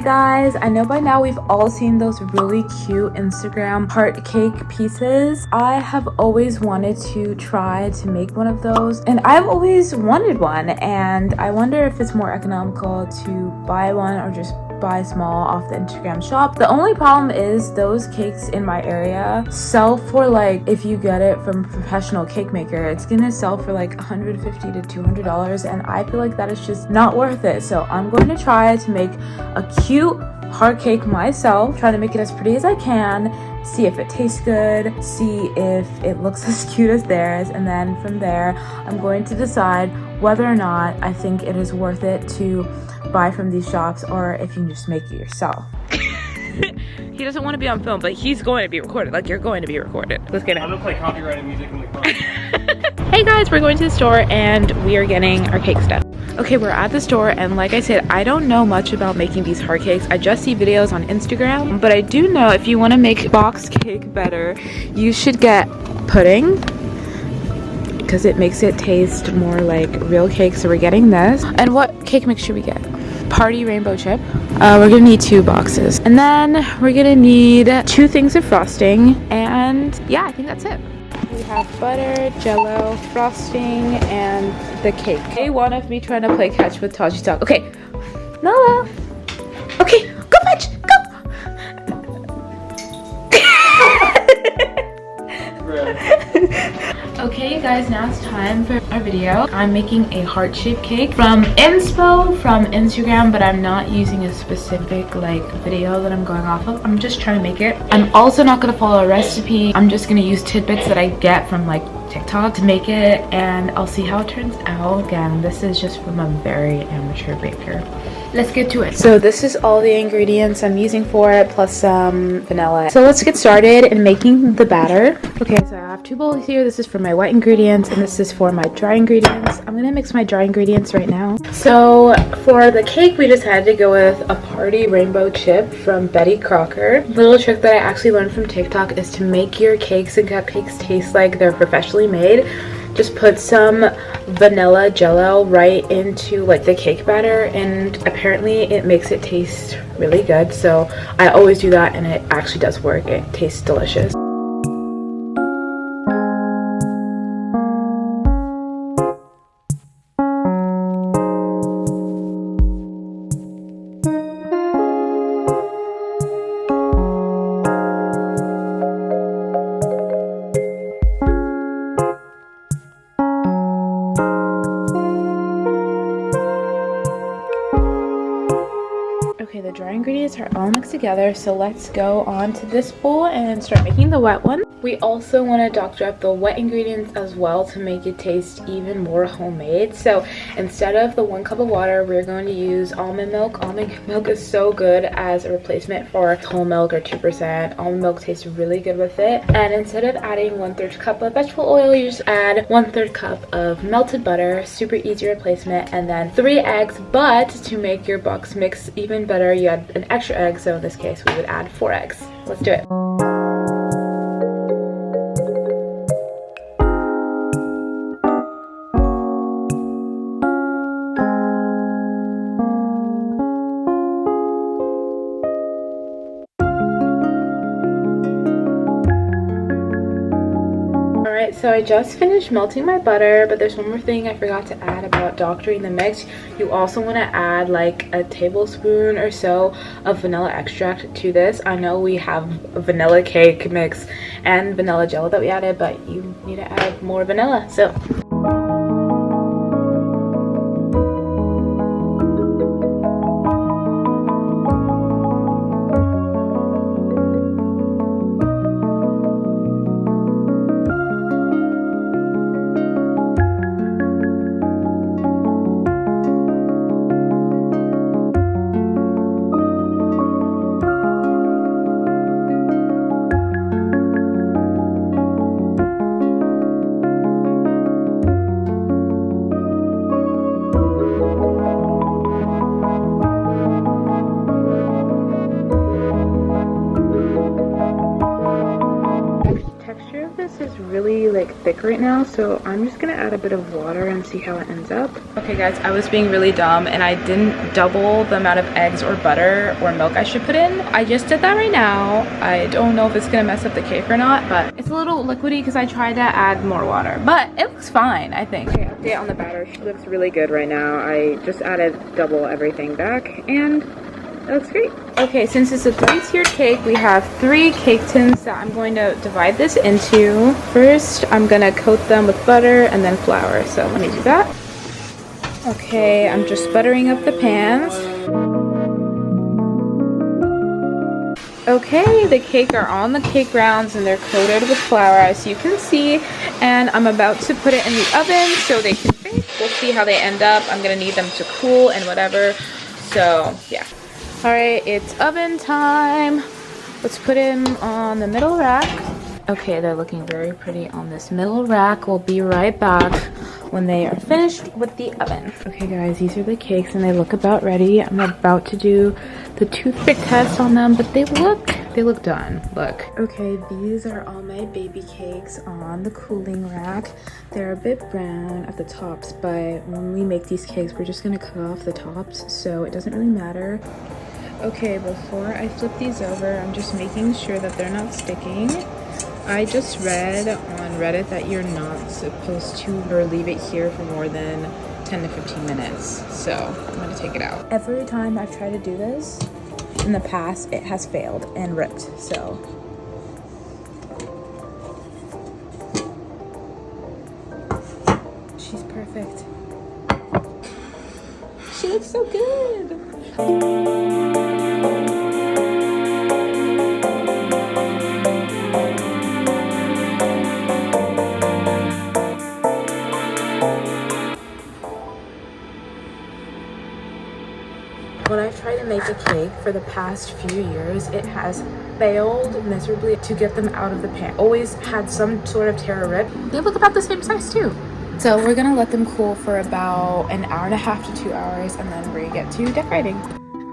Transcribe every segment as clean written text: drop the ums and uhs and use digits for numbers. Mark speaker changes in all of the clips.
Speaker 1: Hi guys, I know by now we've all seen those really cute Instagram heart cake pieces. I have always wanted to try to make one of those, and I've always wanted one, and I wonder if it's more economical to buy one or just buy small off the Instagram shop. The only problem is those cakes in my area sell for, like, if you get it from a professional cake maker, it's gonna sell for like $150 to $200, and I feel like that is just not worth it. So I'm going to try to make a cute heart cake myself, try to make it as pretty as I can, see if it tastes good, see if it looks as cute as theirs, and then from there I'm going to decide whether or not I think it is worth it to buy from these shops or if you can just make it yourself. He doesn't want to be on film, but he's going to be recorded. Like, you're going to be recorded. Let's get it.
Speaker 2: I'm gonna play copyrighted music in the car.
Speaker 1: Hey guys, we're going to the store and we are getting our cake stuff. Okay, we're at the store, and like I said, I don't know much about making these heart cakes. I just see videos on Instagram, but I do know if you want to make box cake better, you should get pudding because it makes it taste more like real cake. So we're getting this. And what cake mix should we get? Party rainbow chip. We're gonna need 2 boxes, and then we're gonna need 2 things of frosting, and yeah, I think that's it. We have butter, jello, frosting, and the cake. Day 1 of me trying to play catch with Taji's dog. Okay, Nala. Okay, go fetch, go. Okay, you guys, now it's time for our video. I'm making a heart-shaped cake from inspo from Instagram, but I'm not using a specific like video that I'm going off of. I'm just trying to make it. I'm also not going to follow a recipe. I'm just going to use tidbits that I get from like TikTok to make it, and I'll see how it turns out. Again, this is just from a very amateur baker. Let's get to it. So this is all the ingredients I'm using for it, plus some vanilla. So let's get started in making the batter. Okay, so I have 2 bowls here. This is for my white ingredients, and this is for my dry ingredients. I'm gonna mix my dry ingredients right now. So for the cake, we decided to go with a party rainbow chip from Betty Crocker. Little trick that I actually learned from TikTok is to make your cakes and cupcakes taste like they're professionally made. Just put some vanilla jello right into like the cake batter, and apparently it makes it taste really good. So I always do that, and it actually does work. It tastes delicious. Okay, the dry ingredients are all mixed together, so let's go on to this bowl and start making the wet one. We also want to doctor up the wet ingredients as well to make it taste even more homemade. So instead of the 1 cup of water, we're going to use almond milk. Almond milk is so good as a replacement for whole milk or 2%. Almond milk tastes really good with it. And instead of adding 1/3 cup of vegetable oil, you just add 1/3 cup of melted butter. Super easy replacement. And then 3 eggs, but to make your box mix even better, you add an extra egg. So in this case, we would add 4 eggs. Let's do it. Alright, so I just finished melting my butter, but there's one more thing I forgot to add about doctoring the mix. You also want to add like a tablespoon or so of vanilla extract to this. I know we have a vanilla cake mix and vanilla jello that we added, but you need to add more vanilla. So cake right now, so I'm just gonna add a bit of water and see how it ends up. Okay guys, I was being really dumb and I didn't double the amount of eggs or butter or milk I should put in. I just did that right now. I don't know if it's gonna mess up the cake or not, but it's a little liquidy because I tried to add more water, but it looks fine, I think. Okay, update on the batter. She looks really good right now. I just added double everything back and it looks great. Okay, since it's a 3-tiered cake, we have 3 cake tins that I'm going to divide this into. First, I'm gonna coat them with butter and then flour. So let me do that. Okay, I'm just buttering up the pans. Okay, the cake are on the cake grounds and they're coated with flour, as you can see. And I'm about to put it in the oven so they can bake. We'll see how they end up. I'm gonna need them to cool and whatever. So yeah. All right, it's oven time. Let's put them on the middle rack. Okay, they're looking very pretty on this middle rack. We'll be right back when they are finished with the oven. Okay guys, these are the cakes and they look about ready. I'm about to do the toothpick test on them, but they look done. Look. Okay, these are all my baby cakes on the cooling rack. They're a bit brown at the tops, but when we make these cakes, we're just gonna cut off the tops, so it doesn't really matter. Okay, before I flip these over, I'm just making sure that they're not sticking. I just read on Reddit that you're not supposed to leave it here for more than 10 to 15 minutes. So I'm gonna take it out. Every time I've tried to do this in the past, it has failed and ripped, so. She's perfect. She looks so good. When I've tried to make a cake for the past few years, it has failed miserably to get them out of the pan. Always had some sort of tear or rip. They look about the same size too. So we're gonna let them cool for about an hour and a half to 2 hours and then we get to decorating.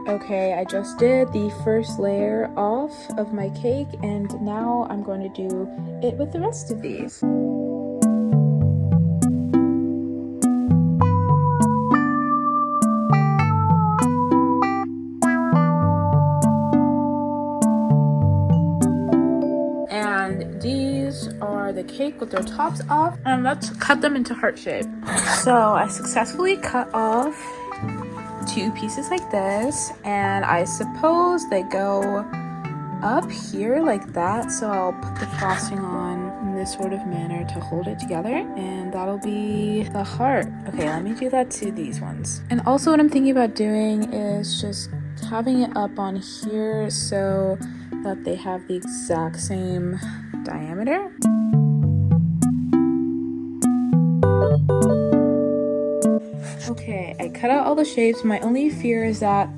Speaker 1: Okay, I just did the first layer off of my cake and now I'm going to do it with the rest of these. And these are the cake with their tops off, and let's cut them into heart shape. So I successfully cut off 2 pieces like this, and I suppose they go up here like that, so I'll put the frosting on in this sort of manner to hold it together, and that'll be the heart. Okay, let me do that to these ones. And also what I'm thinking about doing is just having it up on here so that they have the exact same diameter. Okay, I cut out all the shapes. My only fear is that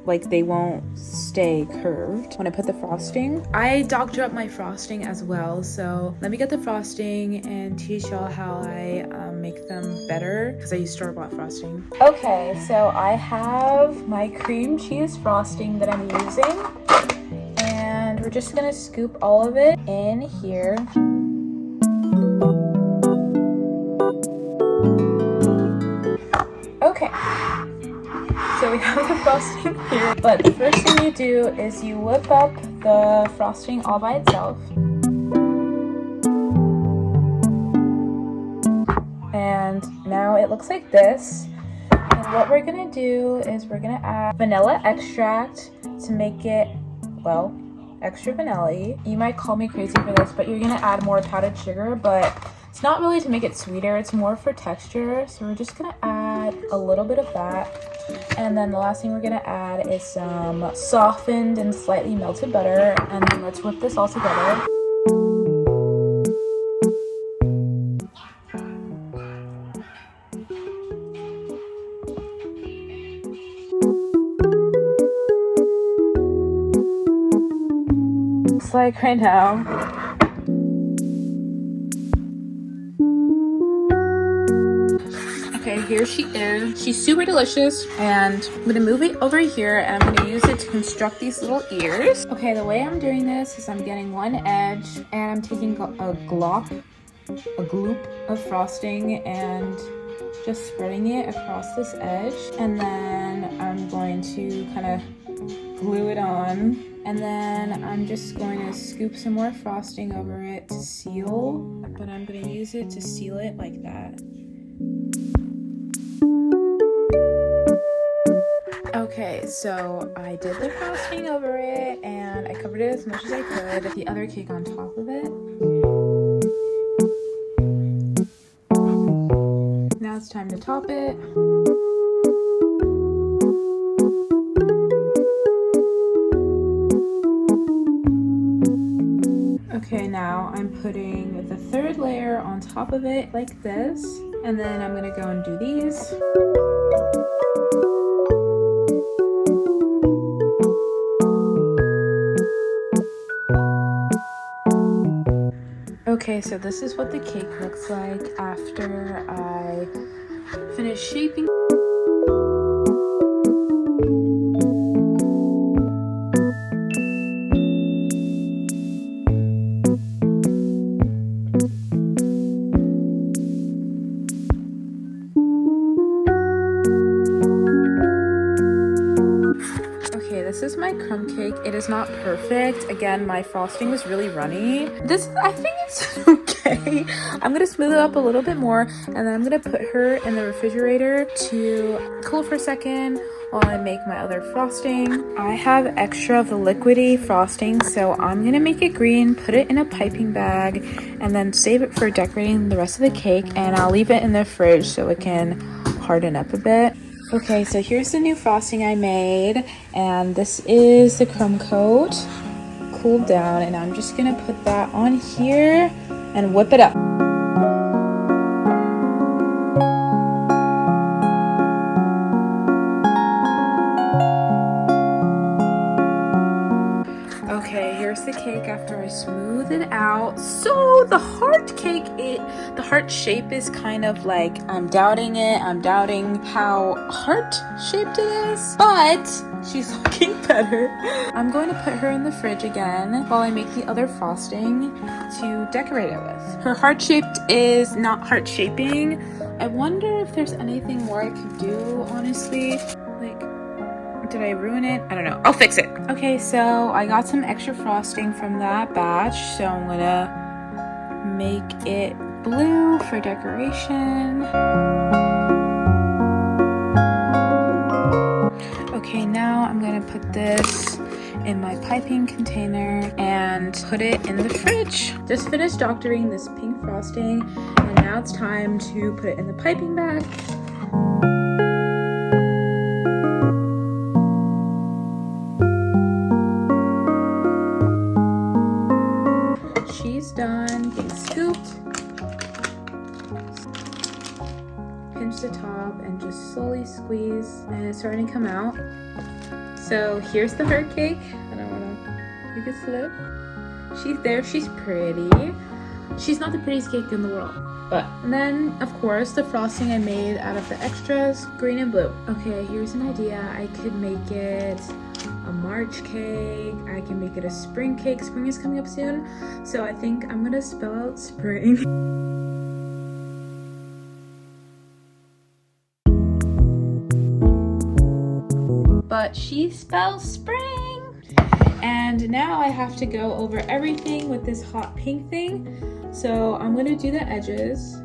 Speaker 1: like they won't stay curved when I put the frosting. I doctor up my frosting as well, so let me get the frosting and teach y'all how I make them better because I use store-bought frosting. Okay, so I have my cream cheese frosting that I'm using, and we're just gonna scoop all of it in here. Okay, so we have the frosting here, but the first thing you do is you whip up the frosting all by itself. And now it looks like this. And what we're gonna do is we're gonna add vanilla extract to make it, well, extra vanilla-y. You might call me crazy for this, but you're gonna add more powdered sugar, but it's not really to make it sweeter, it's more for texture. So we're just gonna add a little bit of that. And then the last thing we're gonna add is some softened and slightly melted butter. And then let's whip this all together. It's like right now. Okay, here she is. She's super delicious, and I'm gonna move it over here and I'm gonna use it to construct these little ears. Okay, the way I'm doing this is I'm getting one edge and I'm taking a glop a gloop of frosting and just spreading it across this edge. And then I'm going to kind of glue it on. And then I'm just going to scoop some more frosting over it to seal, but I'm going to use it to seal it like that. Okay, so I did the frosting over it and I covered it as much as I could. The other cake on top of it. Now it's time to top it. Okay, now I'm putting the third layer on top of it like this, and then I'm gonna go and do these. Okay, so this is what the cake looks like after I finish shaping. This is my crumb cake. It is not perfect. Again, my frosting was really runny. I think it's okay. I'm gonna smooth it up a little bit more, and then I'm gonna put her in the refrigerator to cool for a second while I make my other frosting. I have extra of the liquidy frosting, so I'm gonna make it green, put it in a piping bag, and then save it for decorating the rest of the cake, and I'll leave it in the fridge so it can harden up a bit. Okay, so here's the new frosting I made, and this is the crumb coat cooled down, and I'm just gonna put that on here and whip it up. Okay, here's the cake after I smooth it out. So the heart cake, the heart shape is kind of like, I'm doubting it. I'm doubting how heart shaped it is, but she's looking better. I'm going to put her in the fridge again while I make the other frosting to decorate it with. Her heart shaped is not heart shaping. I wonder if there's anything more I could do, honestly. Did I ruin it? I don't know. I'll fix it. Okay, so I got some extra frosting from that batch, so I'm gonna make it blue for decoration. Okay, now I'm gonna put this in my piping container and put it in the fridge. Just finished doctoring this pink frosting, and now it's time to put it in the piping bag. She's done getting scooped. Pinch the top and just slowly squeeze, and it's starting to come out. So here's the heart cake. I don't want to make it slip. She's there. She's pretty. She's not the prettiest cake in the world, but. And then, of course, the frosting I made out of the extras, green and blue. Okay, here's an idea. I could make it a March cake. I can make it a spring cake. Spring is coming up soon, so I think I'm gonna spell out spring. But she spells spring. And now I have to go over everything with this hot pink thing. So I'm gonna do the edges.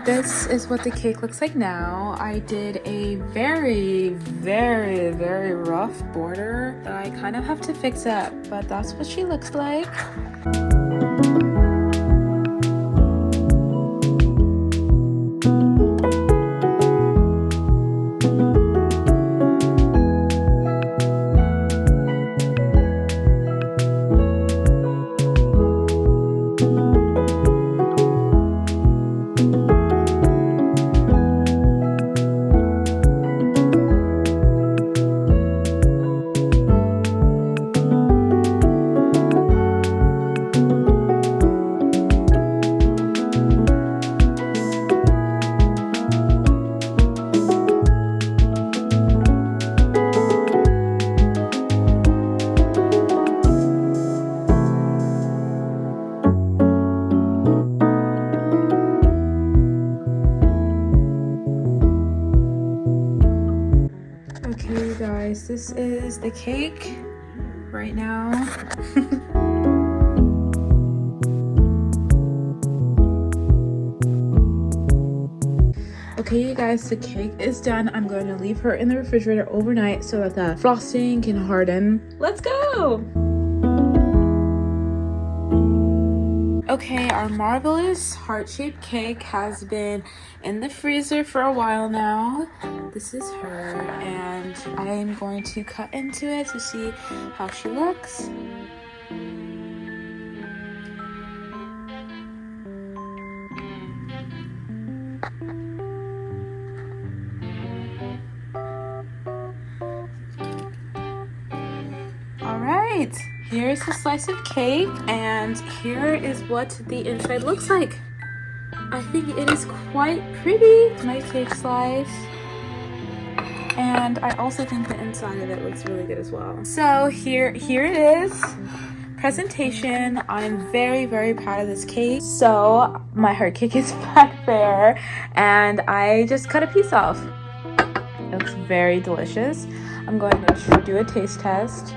Speaker 1: This is what the cake looks like now. I did a very, very, very rough border that I kind of have to fix up, but that's what she looks like. Okay, you guys, this is the cake right now. Okay, you guys, the cake is done. I'm going to leave her in the refrigerator overnight so that the frosting can harden. Let's go! Okay, our marvelous heart-shaped cake has been in the freezer for a while now. This is her, and I am going to cut into it to see how she looks. Alright, here's a slice of cake, and here is what the inside looks like. I think it is quite pretty. Nice cake slice. And I also think the inside of it looks really good as well. So here it is. Presentation. I'm very, very proud of this cake. So my heart cake is back there, and I just cut a piece off. It looks very delicious. I'm going to do a taste test.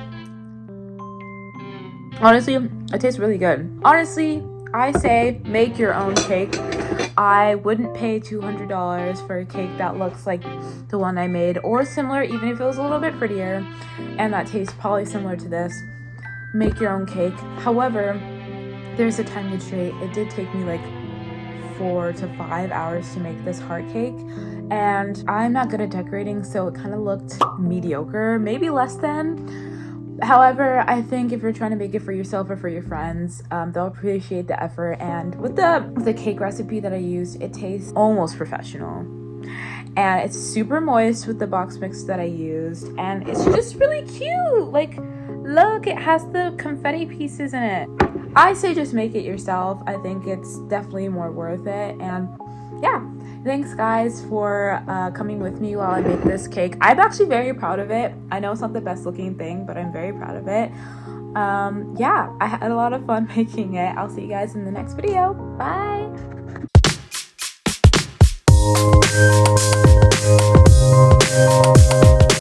Speaker 1: Honestly, it tastes really good. Honestly, I say make your own cake. I wouldn't pay $200 for a cake that looks like the one I made or similar, even if it was a little bit prettier and that tastes probably similar to this. Make your own cake. However, there's a time constraint. It did take me like 4 to 5 hours to make this heart cake, and I'm not good at decorating, so it kind of looked mediocre, maybe less than. However, I think if you're trying to make it for yourself or for your friends, they'll appreciate the effort. And with the cake recipe that I used, it tastes almost professional. And it's super moist with the box mix that I used. And it's just really cute. Like, look, it has the confetti pieces in it. I say just make it yourself. I think it's definitely more worth it. And yeah. Thanks guys for coming with me while I make this cake. I'm actually very proud of it. I know it's not the best looking thing, but I'm very proud of it. Yeah, I had a lot of fun making it. I'll see you guys in the next video. Bye!